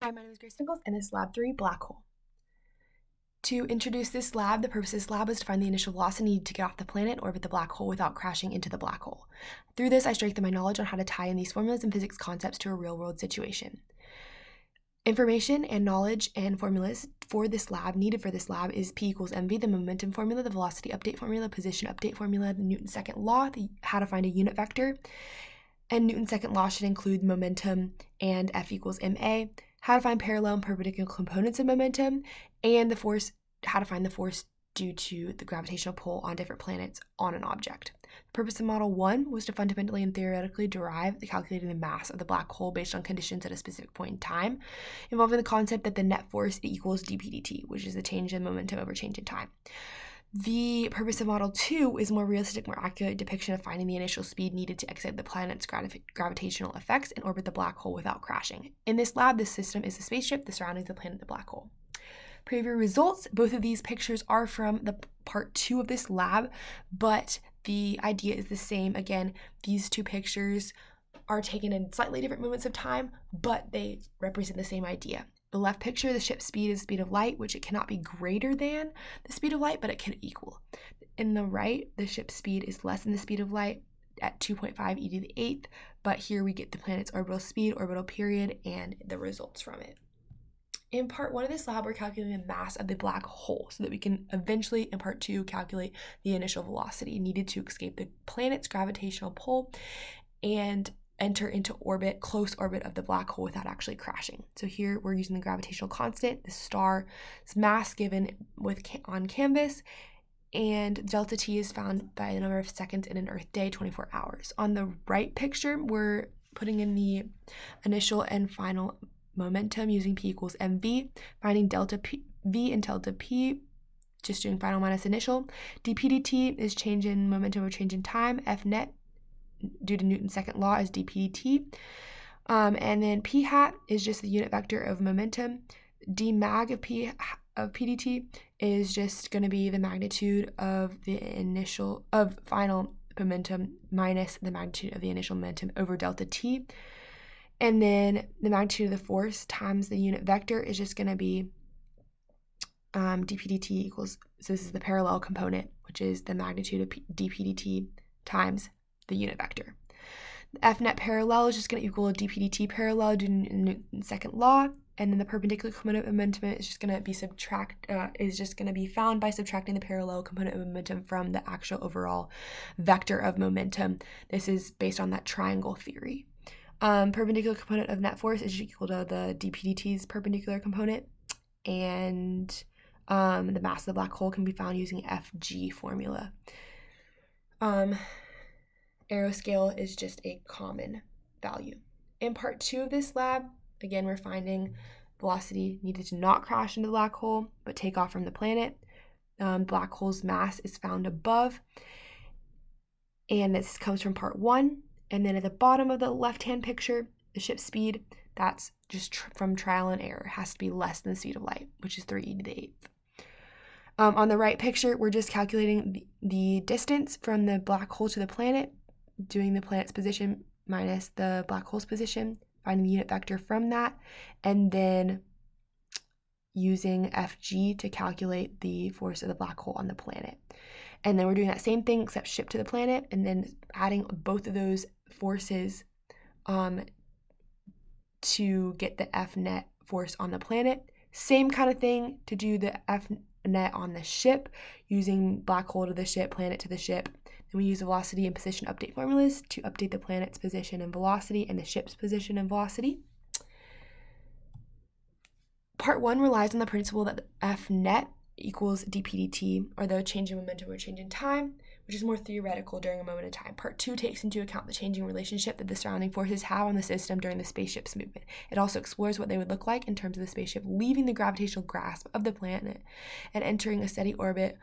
Hi, my name is Grace Nichols, and this is Lab 3, Black Hole. To introduce this lab, the purpose of this lab was to find the initial velocity needed to get off the planet and orbit the black hole without crashing into the black hole. Through this, I strengthened my knowledge on how to tie in these formulas and physics concepts to a real-world situation. Information and knowledge and formulas for this lab, needed for this lab, is P equals mv, the momentum formula, the velocity update formula, position update formula, the Newton's second law, how to find a unit vector, and Newton's second law should include momentum and F equals ma, how to find parallel and perpendicular components of momentum, and the force, how to find the force due to the gravitational pull on different planets on an object. The purpose of Model 1 was to fundamentally and theoretically derive the calculating the mass of the black hole based on conditions at a specific point in time, involving the concept that the net force equals dp/dt, which is the change in momentum over change in time. The purpose of Model 2 is more realistic, more accurate depiction of finding the initial speed needed to exit the planet's gravitational effects and orbit the black hole without crashing. In this lab, this system is the spaceship, the surroundings of the planet, the black hole. Preview results. Both of these pictures are from the part 2 of this lab, but the idea is the same. Again, these two pictures are taken in slightly different moments of time, but they represent the same idea. The left picture, the ship's speed is the speed of light, which it cannot be greater than the speed of light, but it can equal. In the right, the ship's speed is less than the speed of light at 2.5 e to the 8th, but here we get the planet's orbital speed, orbital period, and the results from it. In part 1 of this lab, we're calculating the mass of the black hole so that we can eventually, in part 2, calculate the initial velocity needed to escape the planet's gravitational pull and enter into orbit, close orbit of the black hole without actually crashing. So here we're using the gravitational constant, the star's mass given on canvas, and delta T is found by the number of seconds in an Earth day, 24 hours. On the right picture, we're putting in the initial and final momentum using P equals mv, finding delta v and delta p, just doing final minus initial. dp/dt is change in momentum or change in time. F net, due to Newton's second law, is dp/dt. And then p hat is just the unit vector of momentum. D mag of p/dt is just going to be the magnitude of the final momentum minus the magnitude of the initial momentum over delta t. And then the magnitude of the force times the unit vector is just going to be dp/dt equals, so this is the parallel component, which is the magnitude of dp/dt times the unit vector. The F net parallel is just going to equal dp/dt parallel due to Newton's second law, and then the perpendicular component of momentum is just going to be found by subtracting the parallel component of momentum from the actual overall vector of momentum. This is based on that triangle theory. Perpendicular component of net force is equal to the dp/dt's perpendicular component, and the mass of the black hole can be found using FG formula. Aeroscale is just a common value. In part 2 of this lab, again, we're finding velocity needed to not crash into the black hole, but take off from the planet. Black hole's mass is found above, and this comes from part 1. And then at the bottom of the left-hand picture, the ship's speed, that's just from trial and error. It has to be less than the speed of light, which is 3 e to the 8th. On the right picture, we're just calculating the distance from the black hole to the planet, doing the planet's position minus the black hole's position, finding the unit vector from that, and then using FG to calculate the force of the black hole on the planet. And then we're doing that same thing except ship to the planet, and then adding both of those forces to get the F net force on the planet. Same kind of thing to do the F net on the ship, using black hole to the ship, planet to the ship. Then we use the velocity and position update formulas to update the planet's position and velocity and the ship's position and velocity. Part 1 relies on the principle that the F net equals dp/dt, or the change in momentum or change in time, which is more theoretical during a moment in time. Part 2 takes into account the changing relationship that the surrounding forces have on the system during the spaceship's movement. It also explores what they would look like in terms of the spaceship leaving the gravitational grasp of the planet and entering a steady orbit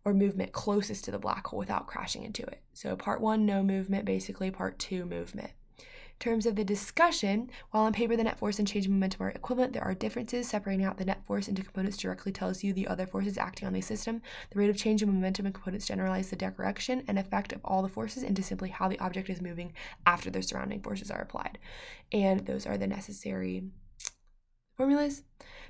or movement closest to the black hole without crashing into it. So part 1, no movement, basically. Part 2, movement. In terms of the discussion, while on paper the net force and change in momentum are equivalent, there are differences. Separating out the net force into components directly tells you the other forces acting on the system. The rate of change in momentum in components generalize the direction and effect of all the forces into simply how the object is moving after the surrounding forces are applied. And those are the necessary formulas.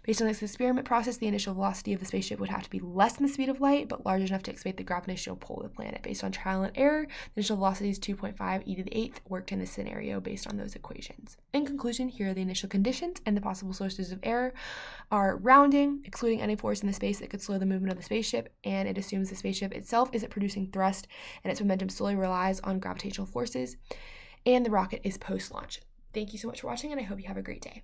Based on this experiment process, the initial velocity of the spaceship would have to be less than the speed of light, but large enough to excavate the gravitational pull of the planet. Based on trial and error, the initial velocity is 2.5 e to the 8th, worked in this scenario based on those equations. In conclusion, here are the initial conditions, and the possible sources of error are rounding, excluding any force in the space that could slow the movement of the spaceship, and it assumes the spaceship itself isn't producing thrust, and its momentum solely relies on gravitational forces, and the rocket is post-launch. Thank you so much for watching, and I hope you have a great day.